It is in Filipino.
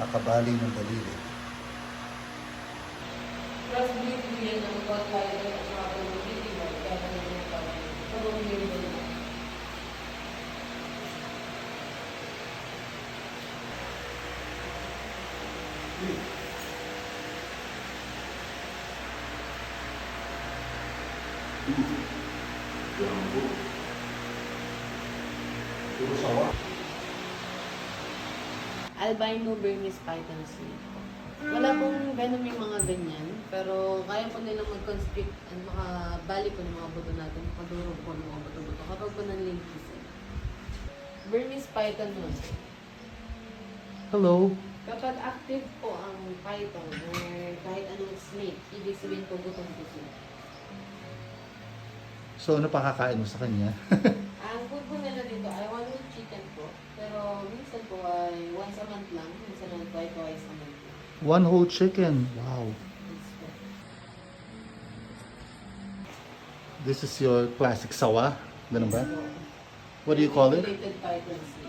nakakabali ng daliri. Plus, binibigyan ng botlighter at saka ng bibigyan. Kaya ka naman yung pagkain. Pero hindi mo na. Puro sawa. Albino Burmese python snake. Wala pong venom yung mga ganyan, pero kaya po nilang mag-constrict at makabali po ng mga buto natin, makadurog po ng mga buto-buto kapag po nanlimpis. Burmese python nun. Hello. Kapag active po ang python or kahit anong snake, ibig sabihin po gutong po sila. So ano pakakain mo sa kanya? Ang food po nila dito ay one with chicken po, pero minsan po ay once a month lang, minsan ay twice a month. One whole chicken. Wow. Yes po. This is your classic sawa. Ganun ba? So, What do you call it? regulated python snake.